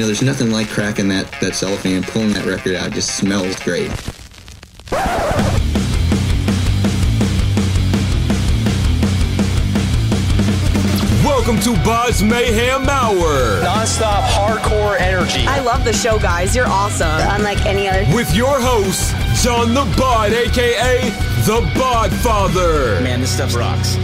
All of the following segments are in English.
there's nothing like cracking that cellophane and pulling that record out. It just smells great. Welcome to BODS Mayhem Hour. Non-stop hardcore energy. I love the show, guys. You're awesome. Unlike any other. With your host, John the Bod, a.k.a. the Bod Father. Man, this stuff rocks.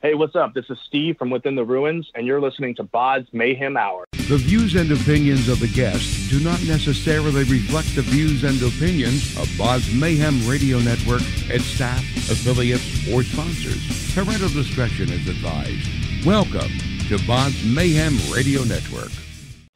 Hey, what's up? This is Steve from Within the Ruins, and you're listening to BODS Mayhem Hour. The views and opinions of the guests do not necessarily reflect the views and opinions of BODS Mayhem Radio Network, its staff, affiliates, or sponsors. Parental discretion is advised. Welcome to BODS Mayhem Radio Network.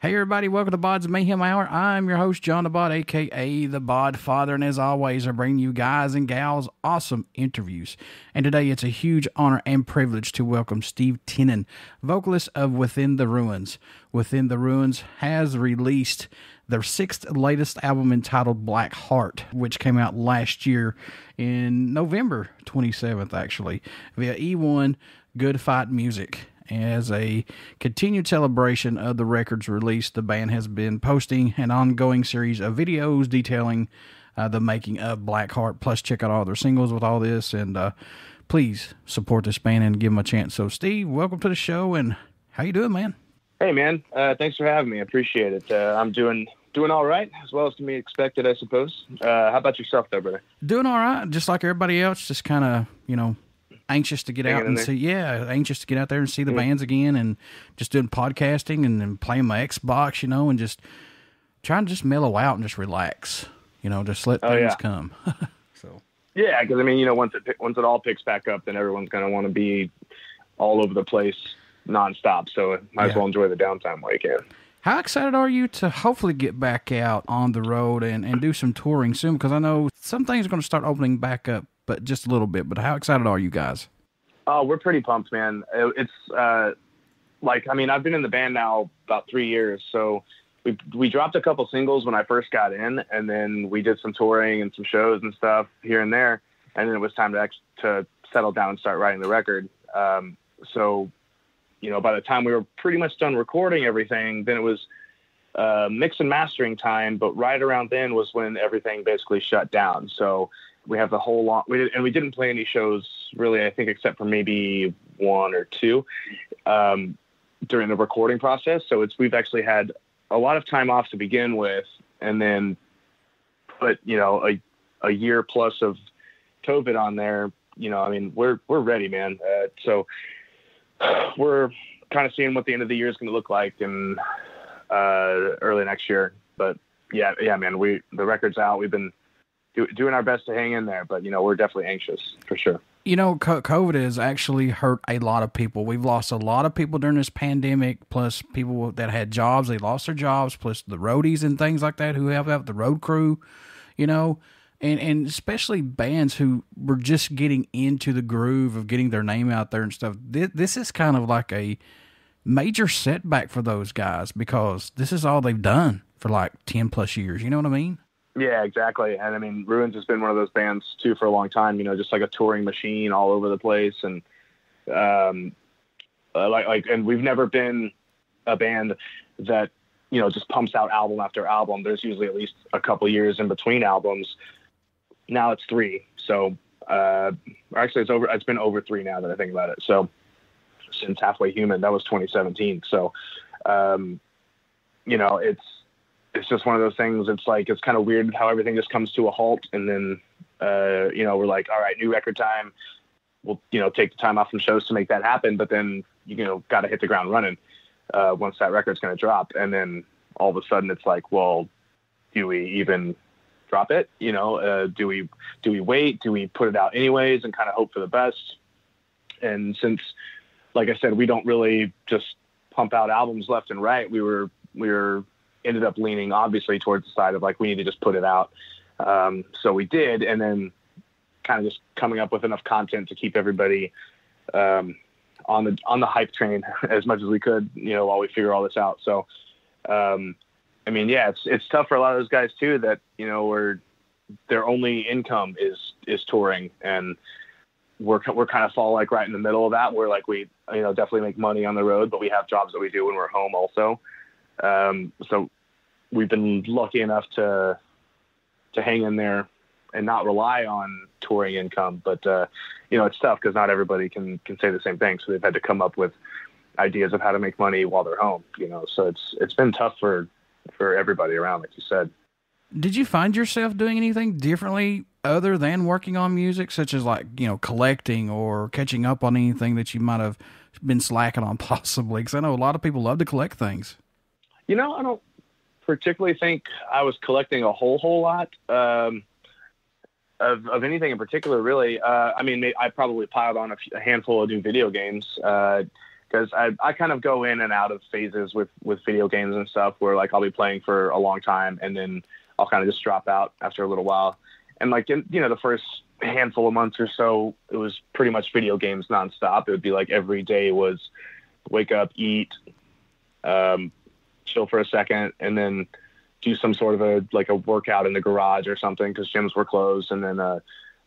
Hey everybody, welcome to BODS Mayhem Hour. I'm your host, John the Bod, a.k.a. the Bod Father, and as always, I bring you guys and gals awesome interviews. And today it's a huge honor and privilege to welcome Steve Tinnon, vocalist of Within the Ruins. Within the Ruins has released their sixth latest album entitled Black Heart, which came out last year in November 27th, actually, via eOne Good Fight Music. As a continued celebration of the record's release, the band has been posting an ongoing series of videos detailing the making of Black Heart. Plus, check out all their singles with all this, and please support this band and give them a chance. So, Steve, welcome to the show, and how you doing, man? Hey, man. Thanks for having me. I appreciate it. I'm doing all right, as well as can be expected, I suppose. How about yourself, though, brother? Doing all right, just like everybody else. Just kind of, anxious to get out and see, anxious to get out there and see the bands again, and just doing podcasting and then playing my Xbox, and just trying to just mellow out and just relax, just let things come. So yeah, because once it all picks back up, then everyone's gonna want to be all over the place nonstop. So might as well enjoy the downtime while you can. How excited are you to hopefully get back out on the road and do some touring soon? Because I know some things are going to start opening back up, but just a little bit. But how excited are you guys? Oh, we're pretty pumped, man. It's I've been in the band now about 3 years. So we dropped a couple singles when I first got in, and then we did some touring and some shows and stuff here and there. And then it was time to settle down and start writing the record. By the time we were pretty much done recording everything, then it was mix and mastering time. But right around then was when everything basically shut down. So we have the whole lot. We didn't play any shows really, I think, except for maybe one or two during the recording process. So we've actually had a lot of time off to begin with, and then put a year plus of COVID on there. We're ready, man. So we're kind of seeing what the end of the year is going to look like in early next year. But yeah, man, the record's out. We've been doing our best to hang in there, but we're definitely anxious for sure. COVID has actually hurt a lot of people. We've lost a lot of people during this pandemic, plus people that had jobs, they lost their jobs, plus the roadies and things like that who have out the road crew, and especially bands who were just getting into the groove of getting their name out there and stuff. This is kind of like a major setback for those guys, because this is all they've done for like 10 plus years. You know what I mean? Yeah, exactly. And Ruins has been one of those bands too for a long time, just like a touring machine all over the place. And, and we've never been a band that, just pumps out album after album. There's usually at least a couple years in between albums. Now it's 3. So, actually it's been over 3 now that I think about it. So since Halfway Human, that was 2017. So, it's just one of those things. It's kind of weird how everything just comes to a halt. And then, we're like, all right, new record time. We'll, take the time off from shows to make that happen. But then, got to hit the ground running once that record's going to drop. And then all of a sudden it's like, well, do we even drop it? Do we wait? Do we put it out anyways and kind of hope for the best? And since, like I said, we don't really just pump out albums left and right, we were ended up leaning obviously towards the side of like, we need to just put it out. So we did, and then kind of just coming up with enough content to keep everybody on the hype train as much as we could, while we figure all this out. So, it's tough for a lot of those guys too, that, their only income is touring, and we're kind of fall like right in the middle of that. We're like, we, definitely make money on the road, but we have jobs that we do when we're home also. So we've been lucky enough to hang in there and not rely on touring income. But, it's tough because not everybody can say the same thing. So they've had to come up with ideas of how to make money while they're home, so it's been tough for everybody around, like you said. Did you find yourself doing anything differently other than working on music, such as collecting or catching up on anything that you might have been slacking on possibly? Because I know a lot of people love to collect things. I don't particularly think I was collecting a whole lot of anything in particular, really. I probably piled on a handful of new video games because I kind of go in and out of phases with video games and stuff where I'll be playing for a long time and then I'll kind of just drop out after a little while. And the first handful of months or so, it was pretty much video games nonstop. It would be every day was wake up, eat, chill for a second, and then do some sort of a workout in the garage or something because gyms were closed, and then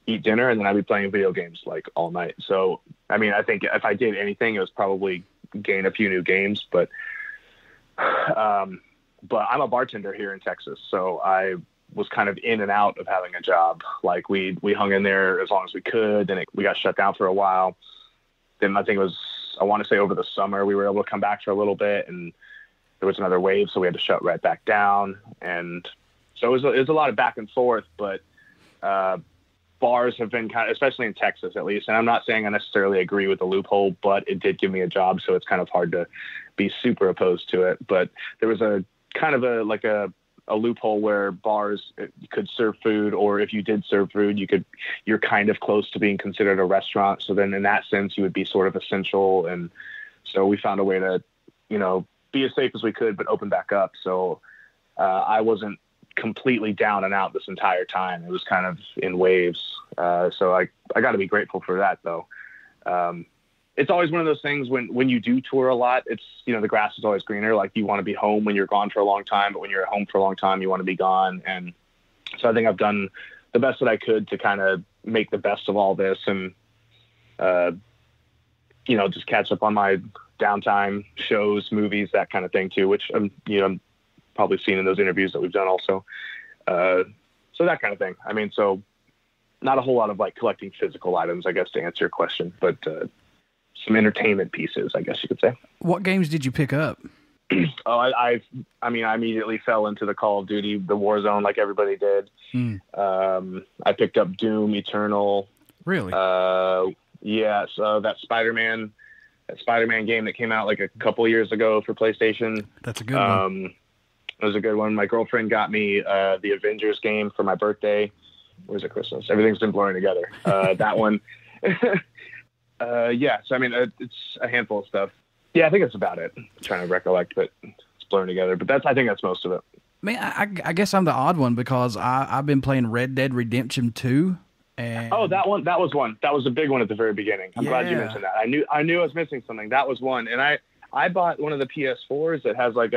eat dinner, and then I'd be playing video games all night. So, I think if I did anything, it was probably gain a few new games, but I'm a bartender here in Texas, so I was kind of in and out of having a job. We hung in there as long as we could, then we got shut down for a while. Then I think I want to say over the summer, we were able to come back for a little bit, and there was another wave, so we had to shut right back down. And so it was a lot of back and forth, but bars have been kind of, especially in Texas at least, and I'm not saying I necessarily agree with the loophole, but it did give me a job, so it's kind of hard to be super opposed to it. But there was a kind of a loophole where bars could serve food, or if you did serve food, you're kind of close to being considered a restaurant. So then in that sense, you would be sort of essential. And so we found a way to, be as safe as we could, but open back up. So I completely down and out this entire time. It was kind of in waves. So I got to be grateful for that, though. It's always one of those things when you do tour a lot, it's, the grass is always greener. Like, you want to be home when you're gone for a long time, but when you're at home for a long time, you want to be gone. And so I think I've done the best that I could to kind of make the best of all this and, just catch up on my downtime, shows, movies, that kind of thing too, which I'm probably seen in those interviews that we've done also. So that kind of thing. I mean, so not a whole lot of like collecting physical items, I guess, to answer your question, but some entertainment pieces, I guess you could say. What games did you pick up? I immediately fell into the Call of Duty, the Warzone, like everybody did. I picked up Doom Eternal. Really? Yeah. So that Spider-Man game that came out like a couple years ago for PlayStation. That's a good one. It was a good one. My girlfriend got me the Avengers game for my birthday. Where's it Christmas? Everything's been blurring together. That one. Yeah. So, I mean, it's a handful of stuff. Yeah, I think that's about it. I'm trying to recollect, but it's blurring together. But I think that's most of it. Man, I guess I'm the odd one because I've been playing Red Dead Redemption 2. And that was one. That was a big one at the very beginning. I'm glad you mentioned that. I knew I was missing something. That was one. And I bought one of the PS4s that has like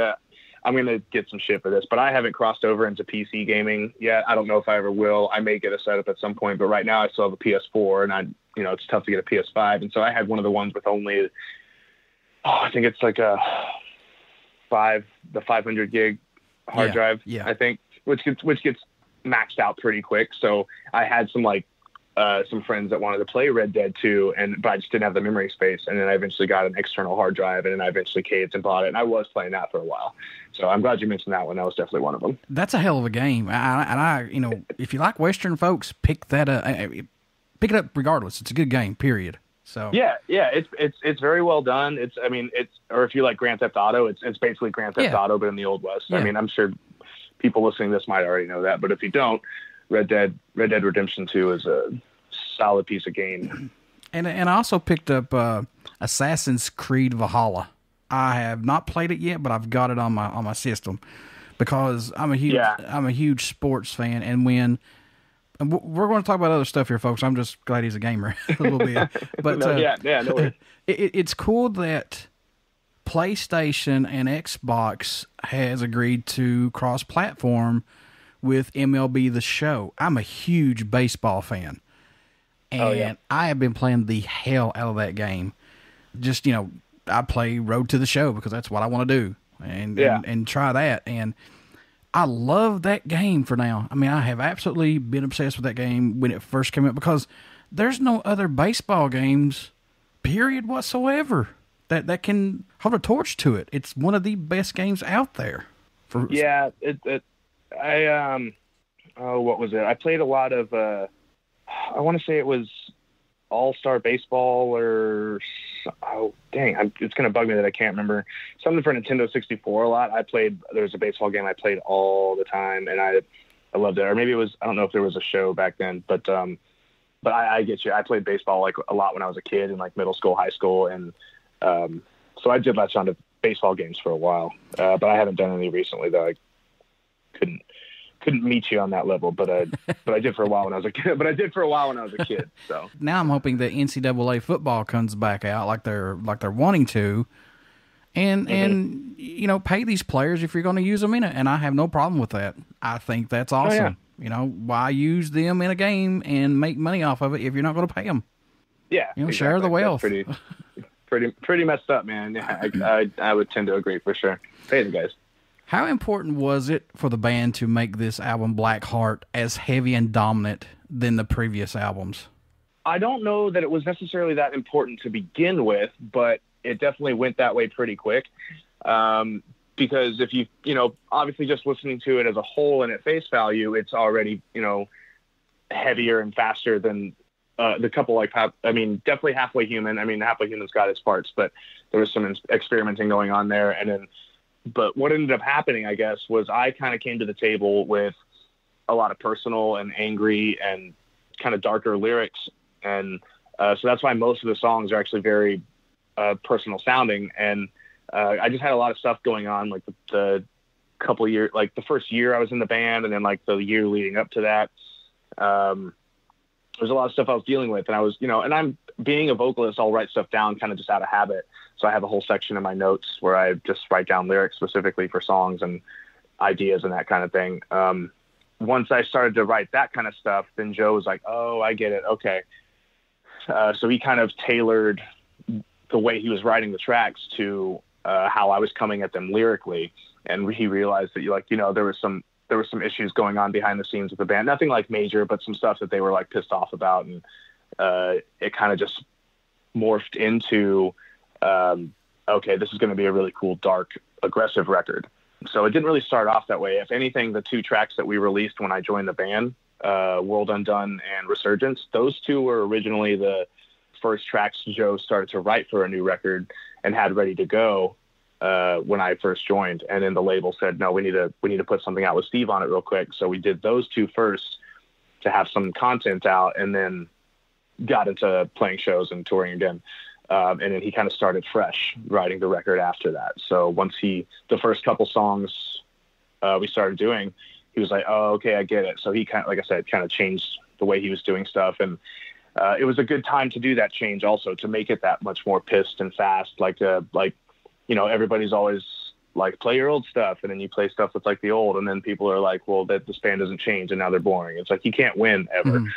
I'm going to get some shit for this, but I haven't crossed over into PC gaming yet. I don't know if I ever will. I may get a setup at some point, but right now I still have a PS4 and it's tough to get a PS5. And so I had one of the ones with only, I think it's like the 500 gig hard drive, I think, which gets maxed out pretty quick. So I had some some friends that wanted to play Red Dead 2, but I just didn't have the memory space. And then I eventually got an external hard drive, and then I eventually caved and bought it. And I was playing that for a while. So I'm glad you mentioned that one. That was definitely one of them. That's a hell of a game. If you like Western folks, pick that up. Pick it up regardless. It's a good game, period. So yeah, it's very well done. Or if you like Grand Theft Auto, it's basically Grand Theft Auto, but in the Old West. Yeah. I mean, I'm sure people listening to this might already know that, but if you don't, Red Dead Redemption 2 is a solid piece of game. And I also picked up Assassin's Creed Valhalla. I have not played it yet, but I've got it on my system because I'm a huge sports fan. And we're going to talk about other stuff here, folks. I'm just glad he's a gamer a little bit. But no worries. It's cool that PlayStation and Xbox has agreed to cross-platform with MLB The Show. I'm a huge baseball fan. And I have been playing the hell out of that game. Just, I play Road to the Show because that's what I want to do and try that. And I love that game for now. I mean, I have absolutely been obsessed with that game when it first came out because there's no other baseball games, period, whatsoever, that can hold a torch to it. It's one of the best games out there. What was it? I played a lot of, I want to say it was All-Star Baseball it's going to bug me that I can't remember. Something for Nintendo 64 a lot. There was a baseball game I played all the time, and I loved it. Or maybe it was, I don't know if there was a show back then, but I get you. I played baseball like a lot when I was a kid in like middle school, high school. And so I did latch on to baseball games for a while, but I haven't done any recently though. I couldn't meet you on that level, but I did for a while when I was a kid. So now I'm hoping that NCAA football comes back out like they're wanting to, and pay these players if you're going to use them in it. And I have no problem with that. I think that's awesome. Oh, yeah. Why use them in a game and make money off of it if you're not going to pay them? Yeah, exactly. Share the wealth. That's pretty messed up, man. Yeah, I would tend to agree for sure. Pay the guys. How important was it for the band to make this album, Black Heart, as heavy and dominant than the previous albums? I don't know that it was necessarily that important to begin with, but it definitely went that way pretty quick. Because if you obviously just listening to it as a whole and at face value, it's already, heavier and faster than the couple definitely Halfway Human. I mean, Halfway Human's got its parts, but there was some experimenting going on there. But what ended up happening, I guess, was I kind of came to the table with a lot of personal and angry and kind of darker lyrics. And so that's why most of the songs are actually very personal sounding. And I just had a lot of stuff going on, like the couple years, like the first year I was in the band, and then like the year leading up to that. There's a lot of stuff I was dealing with, and I was, and I'm being a vocalist, I'll write stuff down kind of just out of habit. So I have a whole section in my notes where I just write down lyrics specifically for songs and ideas and that kind of thing. Once I started to write that kind of stuff, then Joe was like, oh, I get it. Okay. So he kind of tailored the way he was writing the tracks to how I was coming at them lyrically. And he realized that, there was some issues going on behind the scenes with the band, nothing like major, but some stuff that they were like pissed off about. And it kind of just morphed into, okay, this is going to be a really cool, dark, aggressive record. So it didn't really start off that way. If anything, the two tracks that we released when I joined the band, World Undone and Resurgence, those two were originally the first tracks Joe started to write for a new record and had ready to go when I first joined. And then the label said, no, we need to put something out with Steve on it real quick. So we did those two first to have some content out, and then got into playing shows and touring again. And then he kind of started fresh writing the record after that. So once the first couple songs we started doing, he was like, oh, okay, I get it. So he kind of, like I said, kind of changed the way he was doing stuff. And it was a good time to do that change also, to make it that much more pissed and fast. Everybody's always like, play your old stuff. And then you play stuff that's like the old. And then people are like, well, this band doesn't change and now they're boring. It's like, you can't win ever. Mm-hmm.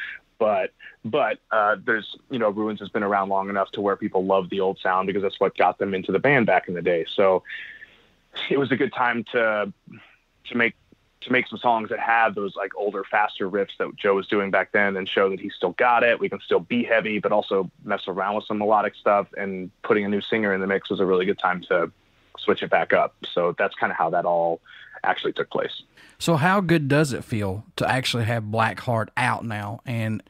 But there's, Ruins has been around long enough to where people love the old sound because that's what got them into the band back in the day. So it was a good time to make some songs that have those like older, faster riffs that Joe was doing back then, and show that he still got it. We can still be heavy, but also mess around with some melodic stuff, and putting a new singer in the mix was a really good time to switch it back up. So that's kind of how that all actually took place. So how good does it feel to actually have Black Heart out now? And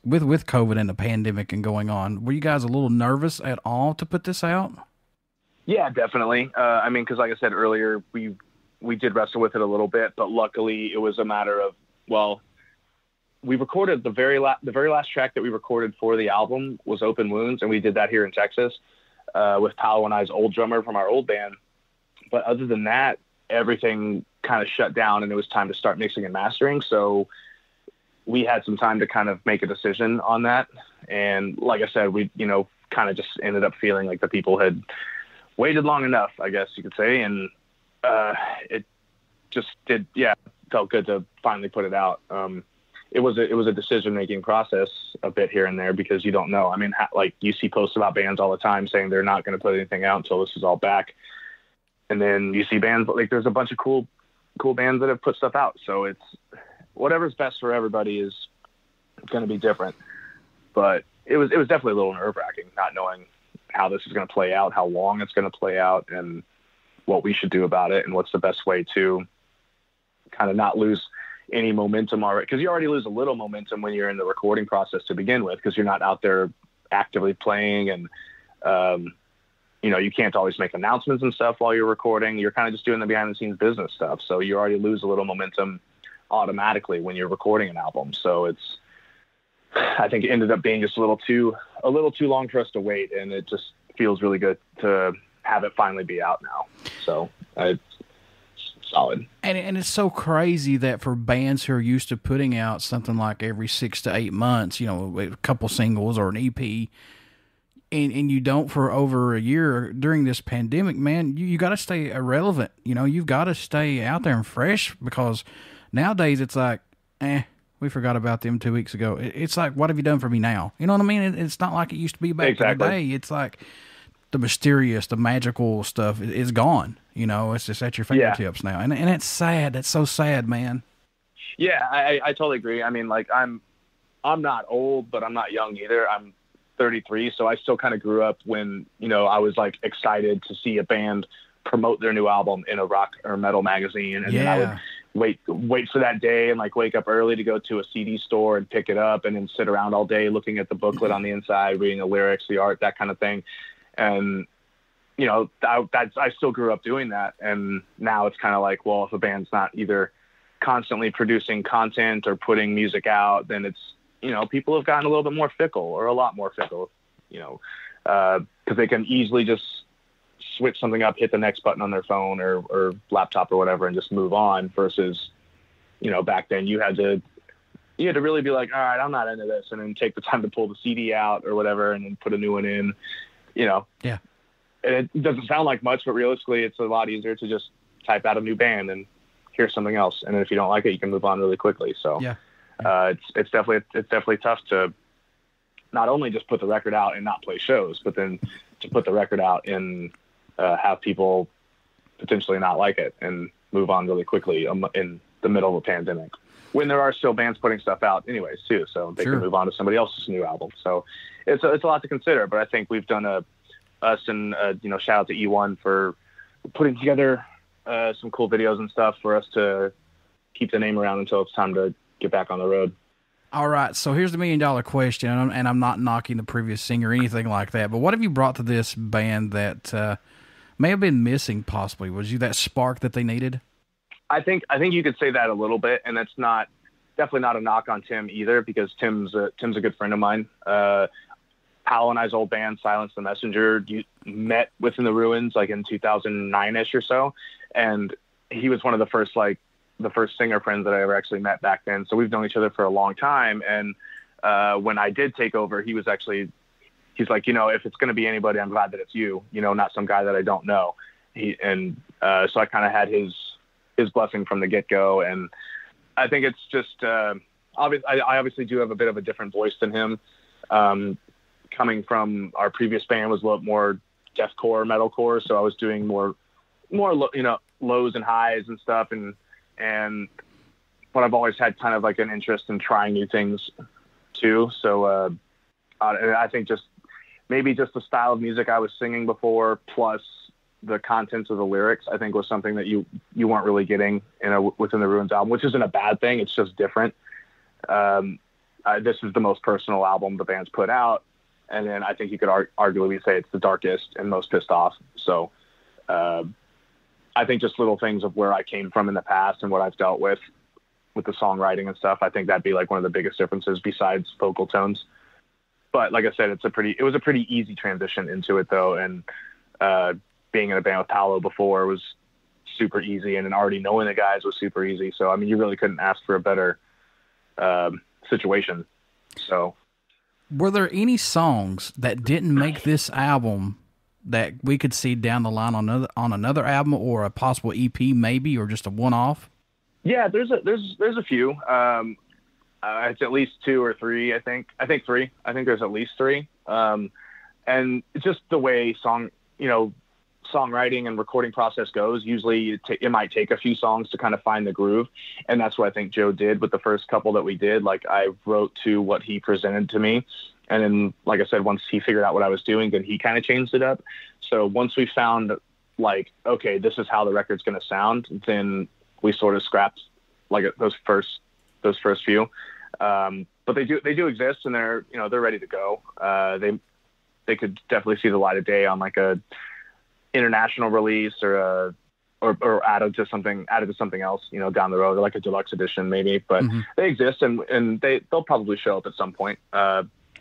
with COVID and the pandemic and going on, were you guys a little nervous at all to put this out? Yeah, definitely. Because like I said earlier, we did wrestle with it a little bit, but luckily it was a matter of, we recorded the very last track that we recorded for the album was Open Wounds, and we did that here in Texas with Paolo and I's old drummer from our old band. But other than that, everything kind of shut down, and it was time to start mixing and mastering. So we had some time to kind of make a decision on that. And like I said, we, kind of just ended up feeling like the people had waited long enough, I guess you could say. And it just felt good to finally put it out. It was a decision-making process a bit here and there, because you don't know. I mean, like you see posts about bands all the time saying they're not going to put anything out until this is all back. And then you see bands like there's a bunch of cool bands that have put stuff out. So it's whatever's best for everybody is going to be different. But it was definitely a little nerve-wracking not knowing how this is going to play out, how long it's going to play out, and what we should do about it, and what's the best way to kind of not lose any momentum already. Because you already lose a little momentum when you're in the recording process to begin with, because you're not out there actively playing, and you can't always make announcements and stuff while you're recording. You're kind of just doing the behind-the-scenes business stuff, so you already lose a little momentum automatically when you're recording an album. So I think it ended up being just a little too long for us to wait, and it just feels really good to have it finally be out now. So it's solid. And it's so crazy that for bands who are used to putting out something like every 6 to 8 months, a couple singles or an EP, and you don't for over a year during this pandemic, man, you got to stay relevant. You've got to stay out there and fresh, because nowadays it's like, we forgot about them 2 weeks ago. It's like, what have you done for me now? You know what I mean? It's not like it used to be back in the day. It's like the mysterious, the magical stuff is gone. It's just at your fingertips now. And it's sad. That's so sad, man. Yeah, I totally agree. I mean, like I'm not old, but I'm not young either. I'm 33, so I still kind of grew up when, I was like excited to see a band promote their new album in a rock or metal magazine. And then I would wait for that day and like wake up early to go to a CD store and pick it up, and then sit around all day looking at the booklet on the inside, reading the lyrics, the art, that kind of thing. And, I still grew up doing that. And now it's kind of like, well, if a band's not either constantly producing content or putting music out, then it's, people have gotten a little bit more fickle, or a lot more fickle, because they can easily just switch something up, hit the next button on their phone or laptop or whatever, and just move on, versus, back then you had to really be like, all right, I'm not into this, and then take the time to pull the CD out or whatever, and then put a new one in, Yeah. And it doesn't sound like much, but realistically it's a lot easier to just type out a new band and hear something else. And then if you don't like it, you can move on really quickly. So it's definitely tough to not only just put the record out and not play shows, but then to put the record out and have people potentially not like it and move on really quickly in the middle of a pandemic, when there are still bands putting stuff out anyways too, so they can move on to somebody else's new album. So it's a lot to consider, but I think we've done shout out to eOne for putting together some cool videos and stuff for us to keep the name around until it's time to get back on the road. All right, so here's the $1 million question, and I'm not knocking the previous singer or anything like that, but what have you brought to this band that may have been missing possibly? Was you that spark that they needed? I think you could say that a little bit, and that's definitely not a knock on Tim either, because Tim's a good friend of mine. Paolo and I's old band, Silence the Messenger, met within the Ruins like in 2009-ish or so, and he was one of the first singer friends that I ever actually met back then. So we've known each other for a long time. And when I did take over, he's like, if it's going to be anybody, I'm glad that it's you, not some guy that I don't know. So I kind of had his blessing from the get-go. And I think it's just I obviously do have a bit of a different voice than him. Coming from our previous band was a lot more deathcore, metalcore. So I was doing more lows and highs and stuff. But I've always had kind of like an interest in trying new things too. So I think maybe just the style of music I was singing before, plus the contents of the lyrics, I think was something that you weren't really getting within the Ruins album, which isn't a bad thing. It's just different. This is the most personal album the band's put out. And then I think you could arguably say it's the darkest and most pissed off. So I think just little things of where I came from in the past and what I've dealt with the songwriting and stuff, I think that'd be like one of the biggest differences besides vocal tones. But like I said, it was a pretty easy transition into it though. And being in a band with Paolo before was super easy, and then already knowing the guys was super easy. So, I mean, you really couldn't ask for a better situation. So, were there any songs that didn't make this album that we could see down the line on another album, or a possible EP maybe, or just a one-off? Yeah, there's a few. It's at least 2 or 3, I think 3. I think there's at least 3. And just the way songwriting and recording process goes, usually it might take a few songs to kind of find the groove. And that's what I think Joe did with the first couple that we did. Like, I wrote to what he presented to me. And then, like I said, once he figured out what I was doing, then he kind of changed it up. So once we found, like, okay, this is how the record's going to sound, then we sort of scrapped like those first few. But they do exist, and they're ready to go. They could definitely see the light of day on like a international release or added to something else, down the road, or like a deluxe edition maybe. But they exist, and they'll probably show up at some point.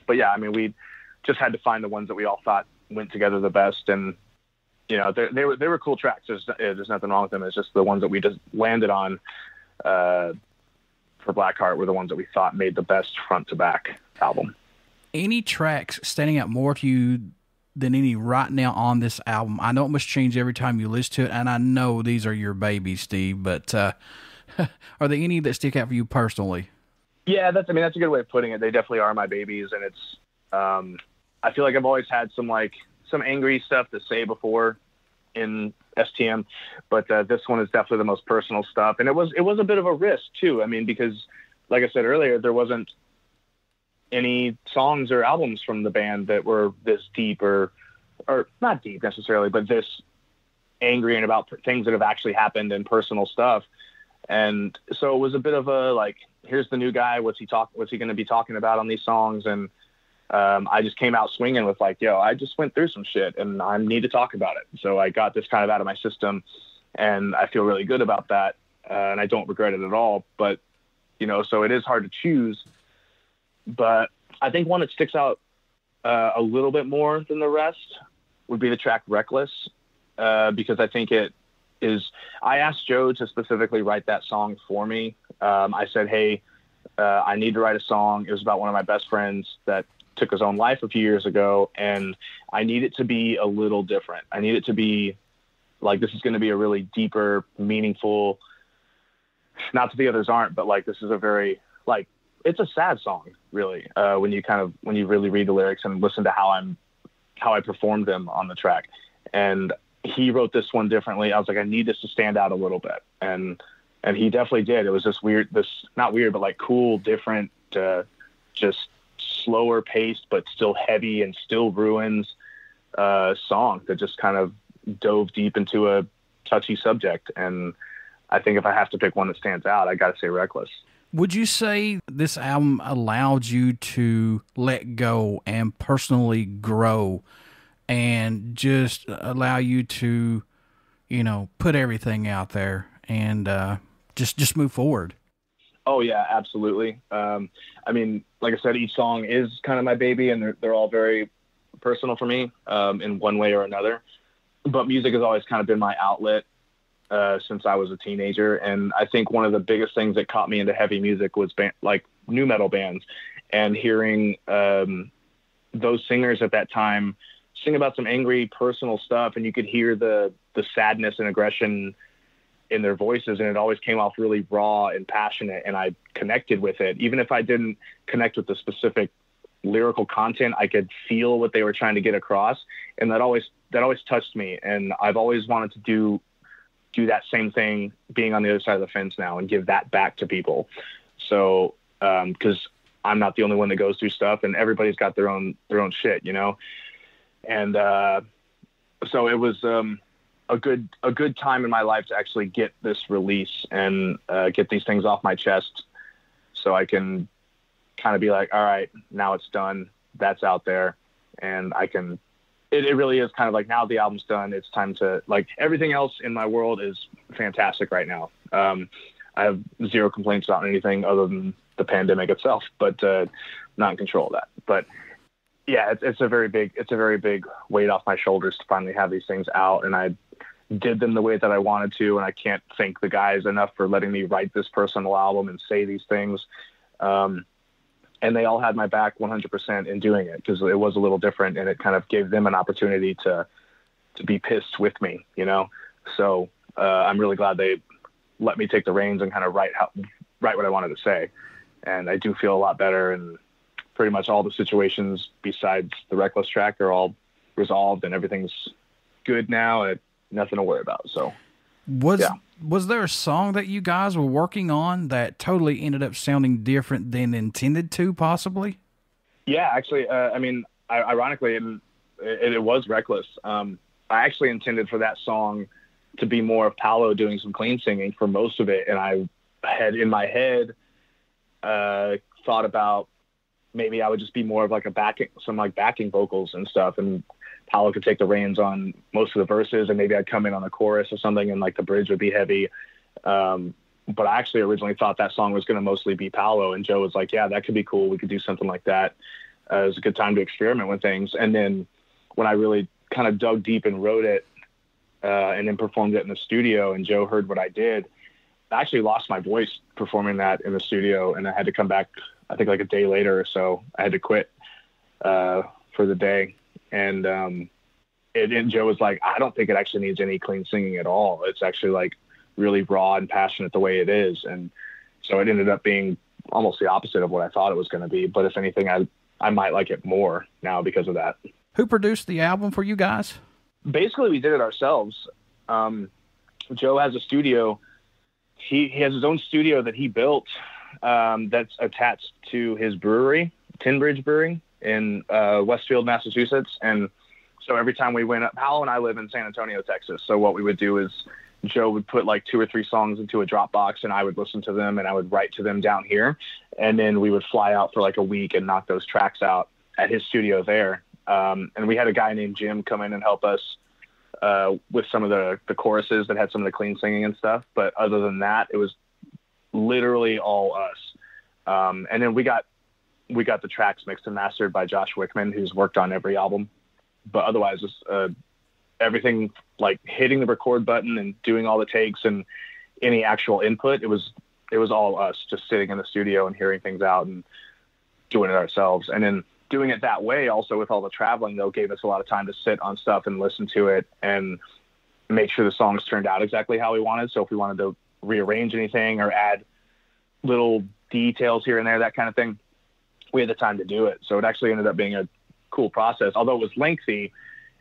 But yeah, I mean, we just had to find the ones that we all thought went together the best, and they were cool tracks. There's nothing wrong with them. It's just the ones that we just landed on for Blackheart were the ones that we thought made the best front to back album. Any tracks standing out more to you than any right now on this album? I know it must change every time you listen to it, and I know these are your babies, Steve, but are there any that stick out for you personally? Yeah, that's a good way of putting it. They definitely are my babies, and it's I feel like I've always had some angry stuff to say before in STM, but this one is definitely the most personal stuff, and it was a bit of a risk too. I mean, because like I said earlier, there wasn't any songs or albums from the band that were this deep or not deep necessarily, but this angry and about things that have actually happened and personal stuff. And so it was a bit of a, like, here's the new guy. What's he going to be talking about on these songs? And I just came out swinging with like, yo, I just went through some shit and I need to talk about it. So I got this kind of out of my system, and I feel really good about that. And I don't regret it at all, but so it is hard to choose. But I think one that sticks out a little bit more than the rest would be the track Reckless, because I think it is. I asked Joe to specifically write that song for me. I said, hey, I need to write a song. It was about one of my best friends that took his own life a few years ago, and I need it to be a little different. I need it to be like, this is going to be a really deeper, meaningful, not that the others aren't, but like, this is a very, like, it's a sad song, really, when you really read the lyrics and listen to how I performed them on the track. And he wrote this one differently. I was like, I need this to stand out a little bit, and he definitely did. It was not weird, but like cool, different, just slower paced, but still heavy and still ruins song that just kind of dove deep into a touchy subject. And I think if I have to pick one that stands out, I got to say Reckless. Would you say this album allowed you to let go and personally grow and just allow you to, put everything out there and just move forward? Oh, yeah, absolutely. I mean, like I said, each song is kind of my baby, and they're all very personal for me in one way or another. But music has always kind of been my outlet since I was a teenager. And I think one of the biggest things that caught me into heavy music was like nu metal bands, and hearing those singers at that time sing about some angry personal stuff, and you could hear the sadness and aggression in their voices, and it always came off really raw and passionate, and I connected with it. Even if I didn't connect with the specific lyrical content, I could feel what they were trying to get across, and that always touched me. And I've always wanted to do that same thing, being on the other side of the fence now, and give that back to people. So, because I'm not the only one that goes through stuff, and everybody's got their own shit, And so it was a good time in my life to actually get this release and get these things off my chest, so I can kind of be like, all right, now it's done. That's out there, and I can. It really is kind of like, now the album's done, it's time to, like, everything else in my world is fantastic right now. I have zero complaints about anything other than the pandemic itself, but not in control of that. But yeah, it's a very big weight off my shoulders to finally have these things out. And I did them the way that I wanted to. And I can't thank the guys enough for letting me write this personal album and say these things. And they all had my back 100% in doing it, because it was a little different, and it kind of gave them an opportunity to be pissed with me, So I'm really glad they let me take the reins and kind of write what I wanted to say. And I do feel a lot better, and pretty much all the situations besides the Reckless track are all resolved, and everything's good now and nothing to worry about. So was there a song that you guys were working on that totally ended up sounding different than intended to, possibly? Yeah, actually, I mean, ironically, it was Reckless. I actually intended for that song to be more of Paolo doing some clean singing for most of it. And I had in my head thought about maybe I would just be more of like some backing vocals and stuff. And Paolo could take the reins on most of the verses, and maybe I'd come in on the chorus or something, and like the bridge would be heavy. But I actually originally thought that song was going to mostly be Paolo, and Joe was like, yeah, that could be cool. We could do something like that. It was a good time to experiment with things. And then when I really kind of dug deep and wrote it, and then performed it in the studio, and Joe heard what I did, I actually lost my voice performing that in the studio, and I had to come back, I think like a day later or so. I had to quit for the day. And Joe was like, I don't think it actually needs any clean singing at all. It's actually like really raw and passionate the way it is. And so it ended up being almost the opposite of what I thought it was going to be. But if anything, I might like it more now because of that. Who produced the album for you guys? Basically, we did it ourselves. Joe has a studio. He has his own studio that he built that's attached to his brewery, Tinbridge Brewing, in Westfield, Massachusetts. And so every time we went up, Paolo and I live in San Antonio, Texas. So what we would do is Joe would put like 2 or 3 songs into a Dropbox, and I would listen to them, and I would write to them down here. And then we would fly out for like a week and knock those tracks out at his studio there. And we had a guy named Jim come in and help us with some of the choruses that had some of the clean singing and stuff. But other than that, it was literally all us. And then we got the tracks mixed and mastered by Josh Wickman, who's worked on every album. But otherwise, everything like hitting the record button and doing all the takes and any actual input, it was all us just sitting in the studio and hearing things out and doing it ourselves. And then doing it that way also with all the traveling, though, gave us a lot of time to sit on stuff and listen to it and make sure the songs turned out exactly how we wanted. So if we wanted to rearrange anything or add little details here and there, that kind of thing, we had the time to do it. So it actually ended up being a cool process. Although it was lengthy,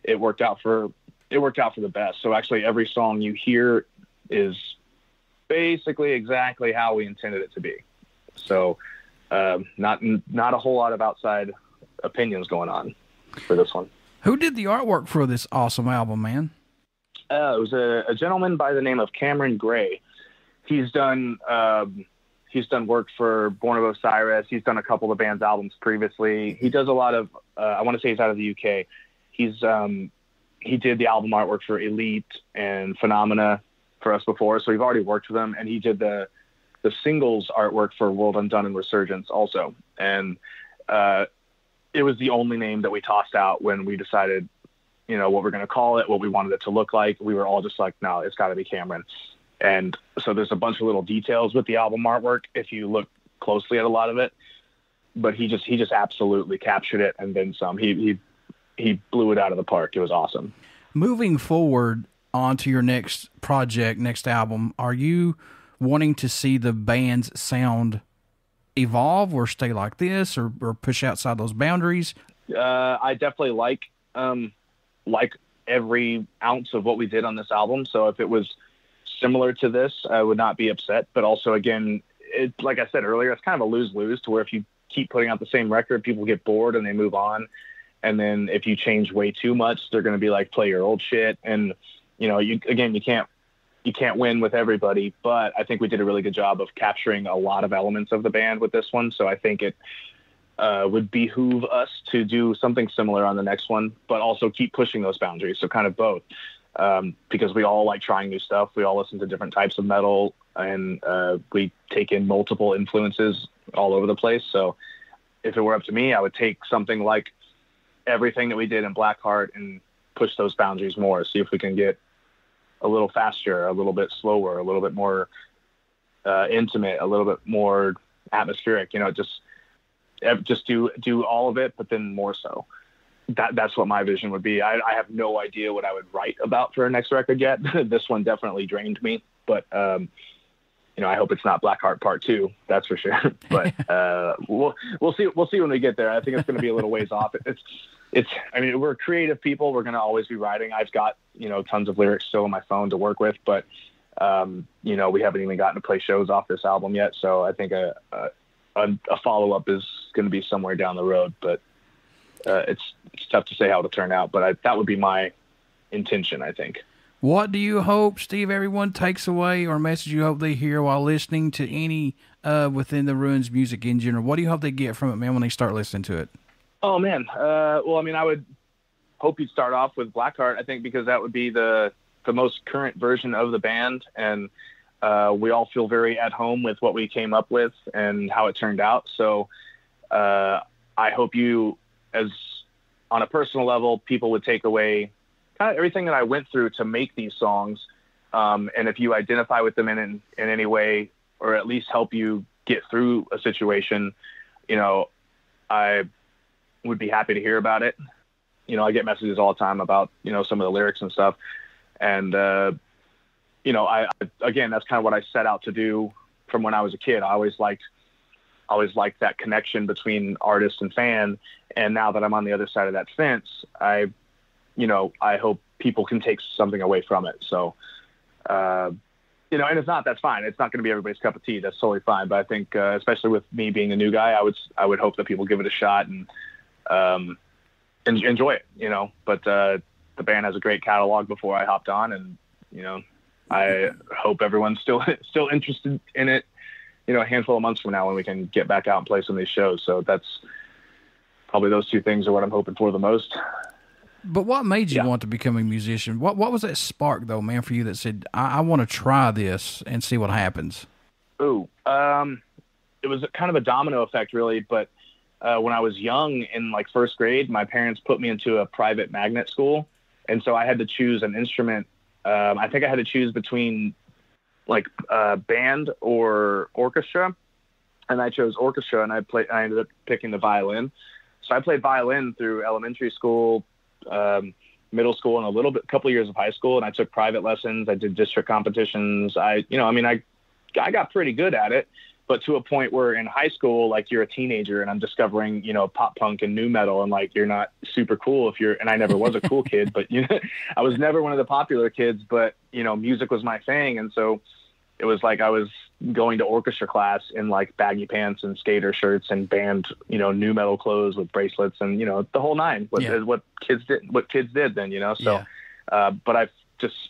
it worked out for the best. So actually every song you hear is basically exactly how we intended it to be. So not a whole lot of outside opinions going on for this one. Who did the artwork for this awesome album, man? It was a gentleman by the name of Cameron Gray. He's done work for Born of Osiris. He's done a couple of the band's albums previously. He does a lot of, I want to say he's out of the UK. He did the album artwork for Elite and Phenomena for us before. So we've already worked with him, and he did the singles artwork for World Undone and Resurgence also. And, it was the only name that we tossed out when we decided, what we're going to call it, what we wanted it to look like. We were all just like, no, it's got to be Cameron. And so there's a bunch of little details with the album artwork if you look closely at a lot of it. But he just absolutely captured it and then some. He blew it out of the park. It was awesome. Moving forward onto your next project, next album, are you wanting to see the band's sound evolve or stay like this or push outside those boundaries? I definitely like every ounce of what we did on this album. So if it was similar to this, I would not be upset. But also, again, like I said earlier, it's kind of a lose-lose to where if you keep putting out the same record, people get bored and they move on. And then if you change way too much, they're going to be like, play your old shit. And, you can't win with everybody. But I think we did a really good job of capturing a lot of elements of the band with this one. So I think it would behoove us to do something similar on the next one, but also keep pushing those boundaries. So kind of both. Because we all like trying new stuff. We all listen to different types of metal, and we take in multiple influences all over the place. So if it were up to me, I would take something like everything that we did in Blackheart and push those boundaries more, see if we can get a little faster, a little bit slower, a little bit more intimate, a little bit more atmospheric, just do all of it, but then more so. That's what my vision would be. I have no idea what I would write about for our next record yet. This one definitely drained me, but I hope it's not Blackheart Part 2. That's for sure. But we'll see. We'll see when we get there. I think it's going to be a little ways off. we're creative people. We're going to always be writing. I've got, tons of lyrics still on my phone to work with, but, we haven't even gotten to play shows off this album yet. So I think a follow-up is going to be somewhere down the road, but it's tough to say how it'll turn out, but that would be my intention, I think. What do you hope, Steve, everyone takes away, or a message you hope they hear while listening to any Within the Ruins music in general? What do you hope they get from it, man, when they start listening to it? Oh, man. I would hope you'd start off with Blackheart, I think, because that would be the most current version of the band, and we all feel very at home with what we came up with and how it turned out. So I hope you, as on a personal level, people would take away kind of everything that I went through to make these songs. And if you identify with them in any way, or at least help you get through a situation, I would be happy to hear about it. I get messages all the time about, some of the lyrics and stuff. And, again, that's kind of what I set out to do from when I was a kid. I always liked that connection between artist and fan. And now that I'm on the other side of that fence, I hope people can take something away from it. So, and if not, that's fine. It's not going to be everybody's cup of tea. That's totally fine. But I think, especially with me being a new guy, I would hope that people give it a shot and enjoy it, But the band has a great catalog before I hopped on, and, I hope everyone's still interested in it, a handful of months from now when we can get back out and play some of these shows. So that's probably those two things are what I'm hoping for the most. But what made you want to become a musician? What was that spark, though, man, for you that said, I want to try this and see what happens? It was kind of a domino effect, really. But when I was young in first grade, my parents put me into a private magnet school. And so I had to choose an instrument. I think I had to choose between band or orchestra. And I chose orchestra, and I ended up picking the violin. So I played violin through elementary school, middle school, and a couple of years of high school. And I took private lessons. I did district competitions. I got pretty good at it, but to a point where in high school, you're a teenager and I'm discovering, pop punk and nu metal, and you're not super cool and I never was a cool kid, but I was never one of the popular kids, but music was my thing. And so it was I was going to orchestra class in baggy pants and skater shirts and band, nu metal clothes with bracelets and, the whole nine, what kids did then, so, but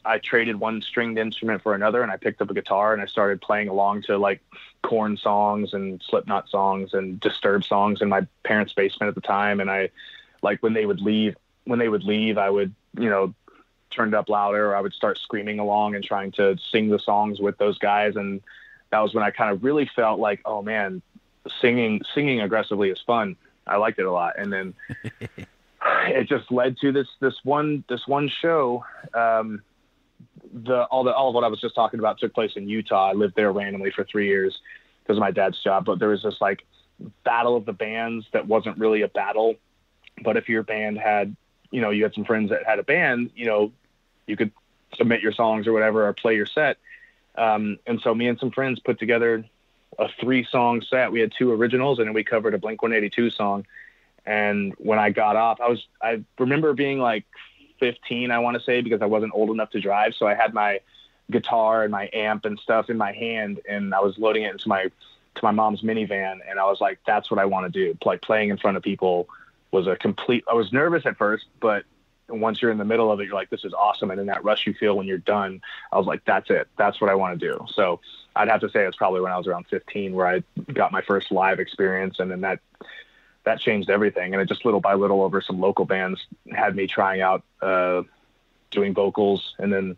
I traded one stringed instrument for another, and I picked up a guitar and I started playing along to Korn songs and Slipknot songs and Disturbed songs in my parents' basement at the time. And I, when they would leave, I would, turn it up louder, or I would start screaming along and trying to sing the songs with those guys. And that was when I kind of really felt oh man, singing aggressively is fun. I liked it a lot. And then it just led to this one show. All of what I was just talking about took place in Utah. I lived there randomly for 3 years because of my dad's job. But there was this battle of the bands that wasn't really a battle. But if your band had, you had some friends that had a band, you could submit your songs or whatever, or play your set. And so me and some friends put together a 3-song set. We had 2 originals, and then we covered a Blink-182 song. And when I got off, I remember being 15, I want to say, because I wasn't old enough to drive. So I had my guitar and my amp and stuff in my hand, and I was loading it into my mom's minivan. And I was like, that's what I want to do. Playing in front of people was I was nervous at first, but once you're in the middle of it, you're like, this is awesome. And then that rush you feel when you're done, I was like, that's it. That's what I want to do. So I'd have to say it's probably when I was around 15 where I got my first live experience. And then that changed everything. And it just little by little over some local bands had me trying out doing vocals. And then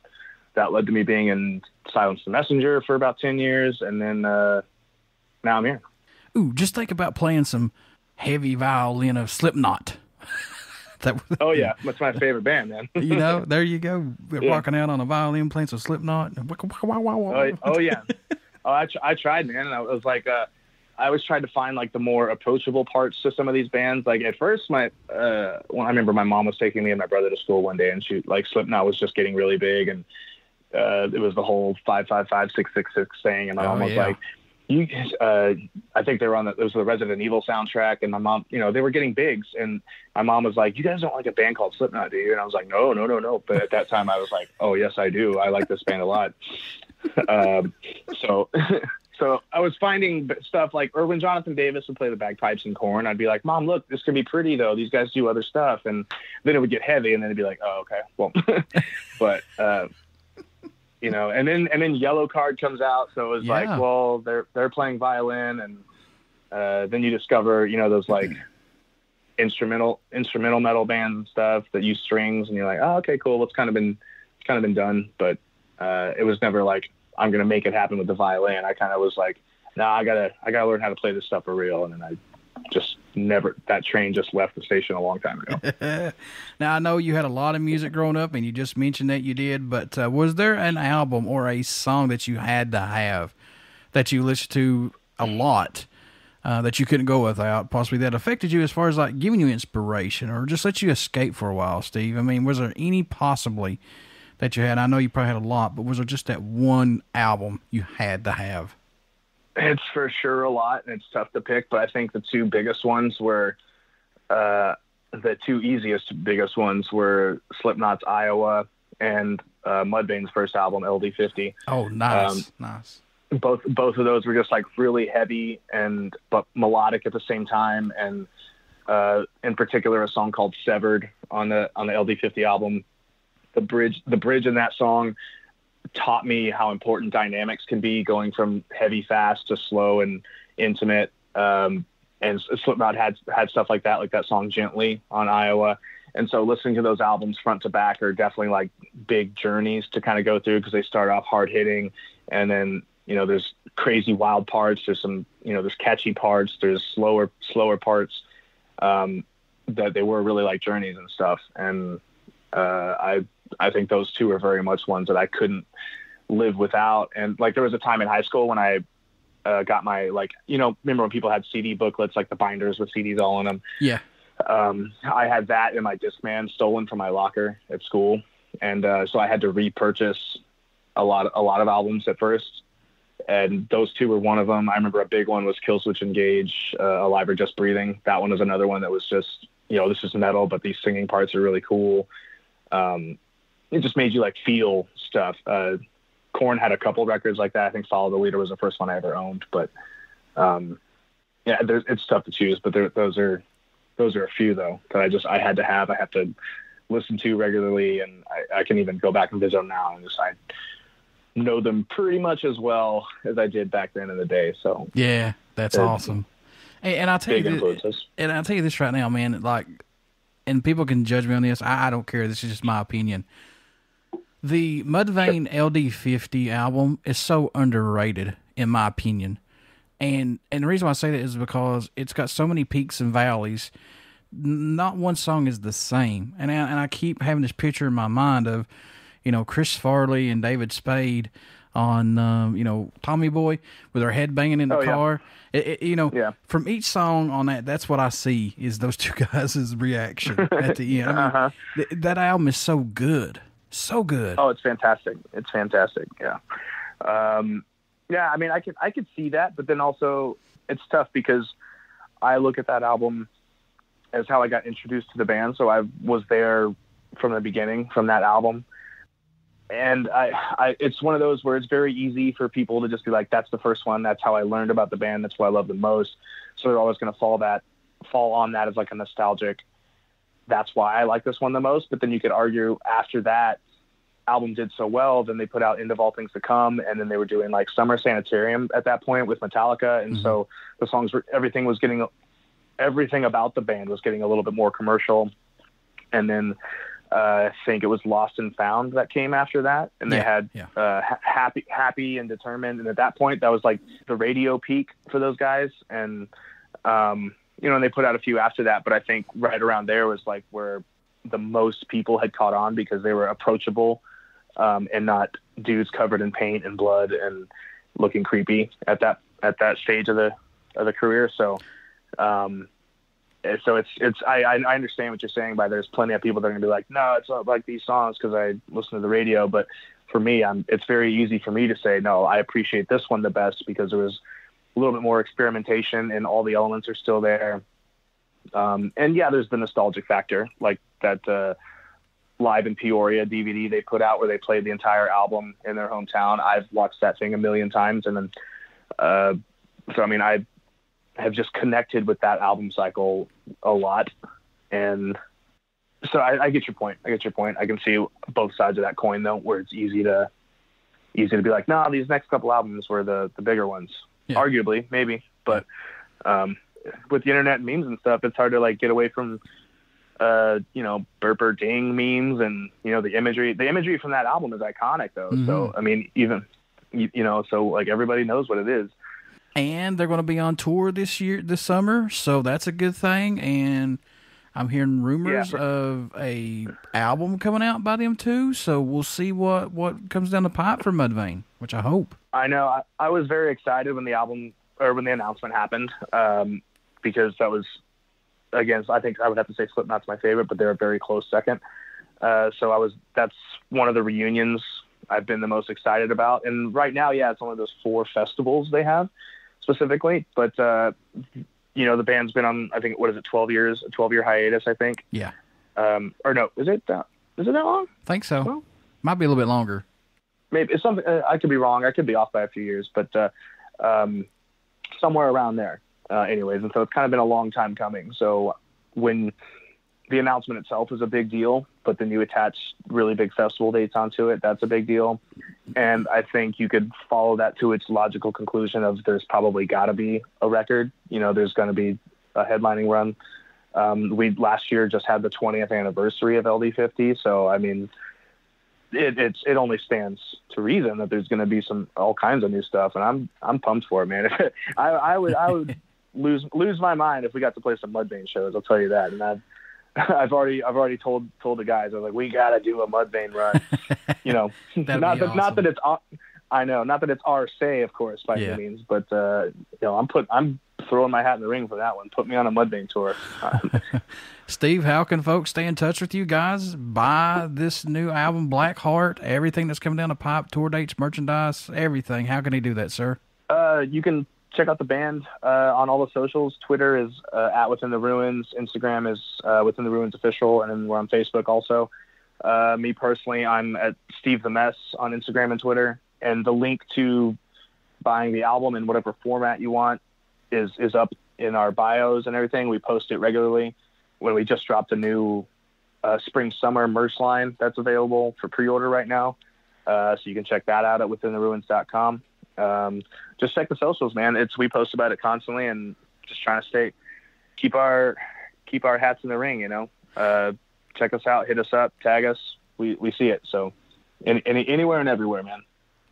that led to me being in Silence the Messenger for about 10 years. And then now I'm here. Ooh, just think about playing some heavy violin of Slipknot. Oh yeah, that's my favorite band, man. There you go. Rocking out on a violin, playing some Slipknot. Oh yeah. I tried, man. And I was I always tried to find the more approachable parts to some of these bands. At first, I remember my mom was taking me and my brother to school one day, and she Slipknot was just getting really big, and it was the whole 555 666 thing, and my mom was I think they were it was the Resident Evil soundtrack, and my mom, they were getting bigs, and my mom was like, "You guys don't like a band called Slipknot, do you?" And I was like, No. But at that time, I was like, "Oh yes, I do. I like this band a lot." So I was finding stuff like, or when Jonathan Davis would play the bagpipes in Korn, I'd be like, "Mom, look, this could be pretty though. These guys do other stuff," and then it would get heavy, and then it'd be like, "Oh, okay, well," but. And then Yellow Card comes out, so it was like, well, they're playing violin, and then you discover, those like instrumental metal bands and stuff that use strings, and you're like, oh, okay, cool. It's kind of been done, but it was never like I'm gonna make it happen with the violin. I kind of was like, nah, I gotta learn how to play this stuff for real, and then I just that train just left the station a long time ago. Now, I know you had a lot of music growing up, and you just mentioned that you did, but was there an album or a song that you had to have that you listened to a lot that you couldn't go without, possibly that affected you as far as like giving you inspiration or just let you escape for a while, Steve? I mean, was there any possibly that you had? I know you probably had a lot, but was there just that one album you had to have? It's for sure a lot, and it's tough to pick, but I think the two biggest ones were the two biggest ones were Slipknot's Iowa and Mudvayne's first album, LD50. Oh, nice. Nice. Both of those were just like really heavy but melodic at the same time, and in particular a song called Severed on the LD50 album. The bridge in that song taught me how important dynamics can be, going from heavy fast to slow and intimate. And Slipknot had stuff like that song Gently on Iowa. And so listening to those albums front to back are definitely like big journeys to kind of go through, because they start off hard hitting, and then, there's crazy wild parts. There's some, there's catchy parts, there's slower parts, that they were really like journeys and stuff. And, I think those two are very much ones that I couldn't live without. And like, there was a time in high school when I got my, like, remember when people had CD booklets, like the binders with CDs all in them? Yeah. I had that in my Discman stolen from my locker at school. And so I had to repurchase a lot of albums at first. And those two were one of them. I remember a big one was Killswitch Engage, Alive or Just Breathing. That one was another one that was just, this is metal, but these singing parts are really cool. It just made you like feel stuff. Korn had a couple records like that. I think Follow the Leader was the first one I ever owned, but it's tough to choose, but those are a few though that I had to have. I have to listen to regularly, and I can even go back and visit them now, and I know them pretty much as well as I did back then in the day. So yeah, that's awesome. And I'll tell you this, I'll tell you this right now, man. Like, and people can judge me on this. I don't care. This is just my opinion. The Mudvayne LD50 album is so underrated, in my opinion. And the reason why I say that is because it's got so many peaks and valleys. Not one song is the same. And I keep having this picture in my mind of, Chris Farley and David Spade on, Tommy Boy with their head banging in the car. Yeah. From each song on that's what I see is those two guys' reaction at the end. I mean, that album is so good. So good. Oh, it's fantastic. It's fantastic. Yeah. Yeah. I mean, I could see that, but then also it's tough because I look at that album as how I got introduced to the band. So I was there from the beginning, from that album. And it's one of those where it's very easy for people to just be like, that's the first one. That's how I learned about the band. That's what I love the most. So they're always going to fall on that as like a nostalgic. That's why I like this one the most. But then you could argue after that album did so well, then they put out End of All Things to Come. And then they were doing like Summer Sanitarium at that point with Metallica. And so the songs everything about the band was getting a little bit more commercial. And then, I think it was Lost and Found that came after that. And they had Happy and Determined. And at that point, that was like the radio peak for those guys. And, and they put out a few after that. But I think right around there was like where the most people had caught on because they were approachable and not dudes covered in paint and blood and looking creepy at that stage of the career. So, I understand what you're saying by there's plenty of people that are gonna be like, no, it's not like these songs because I listen to the radio. But for me, it's very easy for me to say, no, I appreciate this one the best because it was little bit more experimentation, and all the elements are still there. And yeah, there's the nostalgic factor, like that Live in Peoria DVD they put out where they played the entire album in their hometown. I've watched that thing a million times. And then, so, I mean, I have just connected with that album cycle a lot. And so I get your point. I can see both sides of that coin, though, where it's easy to be like, no, these next couple albums were the bigger ones. Yeah. Arguably, maybe. But with the internet and memes and stuff, it's hard to like get away from, burper ding memes and, the imagery from that album is iconic though. Mm-hmm. So, I mean, even, so like everybody knows what it is. And they're going to be on tour this summer. So that's a good thing. And I'm hearing rumors of a album coming out by them too. So we'll see what comes down the pipe for Mudvayne, which I hope. I know. I was very excited when the announcement happened, because that was, again, I think I would have to say Slipknot's my favorite, but they're a very close second. That's one of the reunions I've been the most excited about. And right now, it's one of those 4 festivals they have specifically, but, the band's been on, I think, 12-year hiatus, I think. Yeah. Or no, is it that long? I think so. Well, might be a little bit longer. Maybe it's something, I could be wrong. I could be off by a few years, but, somewhere around there. Anyways, and so it's kind of been a long time coming. So when the announcement itself is a big deal, but then you attach really big festival dates onto it, that's a big deal. And I think you could follow that to its logical conclusion of there's probably got to be a record. There's going to be a headlining run. We last year just had the 20th anniversary of LD50. So, I mean, it only stands to reason that there's going to be all kinds of new stuff. And I'm pumped for it, man. I would lose my mind if we got to play some Mudvayne shows. I'll tell you that. And I've already told the guys, I was like, we got to do a Mudvayne run. Not that it's I know, not that it's our say, of course, by any means, but I'm throwing my hat in the ring for that one. Put me on a Mudvayne tour. Steve, how can folks stay in touch with you guys? Buy this new album, Black Heart, everything that's coming down the pipe, tour dates, merchandise, everything. How can he do that, sir? You can check out the band on all the socials. Twitter is at Within the Ruins. Instagram is Within the Ruins Official, and then we're on Facebook also. Me personally, I'm at Steve the Mess on Instagram and Twitter. And the link to buying the album in whatever format you want is up in our bios and everything. We post it regularly. When we just dropped a new spring-summer merch line that's available for pre-order right now. So you can check that out at withintheruins.com. Just check the socials, man. We post about it constantly, and just trying to keep our hats in the ring, check us out, hit us up, tag us. We see it. So anywhere and everywhere, man.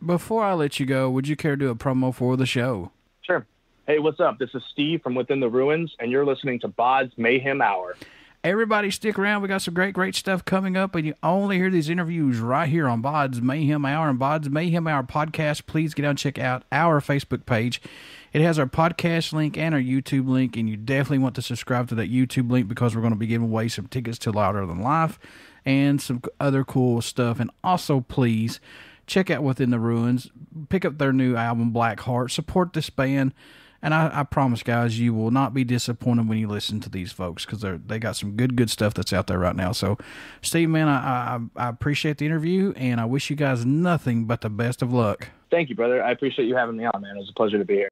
Before I let you go, would you care to do a promo for the show? Sure. Hey, what's up? This is Steve from Within the Ruins, and you're listening to BODS Mayhem Hour. Everybody stick around. We got some great stuff coming up, and you only hear these interviews right here on BODS Mayhem Hour and BODS Mayhem Hour podcast. Please get out and check out our Facebook page. It has our podcast link and our YouTube link, and you definitely want to subscribe to that YouTube link because we're going to be giving away some tickets to Louder Than Life and some other cool stuff. And also, please check out Within the Ruins. Pick up their new album, Black Heart. Support this band. And I promise, guys, you will not be disappointed when you listen to these folks because they got some good stuff that's out there right now. So, Steve, man, I appreciate the interview, and I wish you guys nothing but the best of luck. Thank you, brother. I appreciate you having me on, man. It was a pleasure to be here.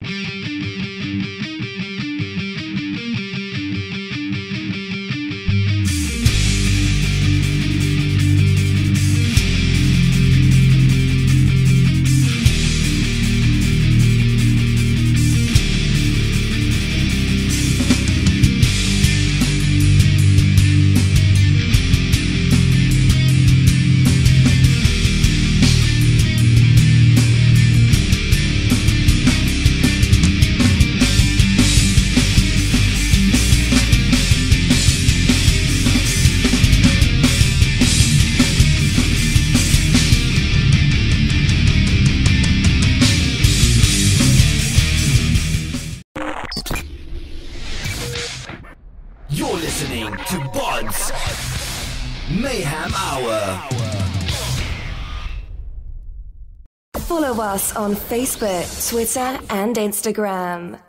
You're listening to BODS Mayhem Hour. Follow us on Facebook, Twitter, and Instagram.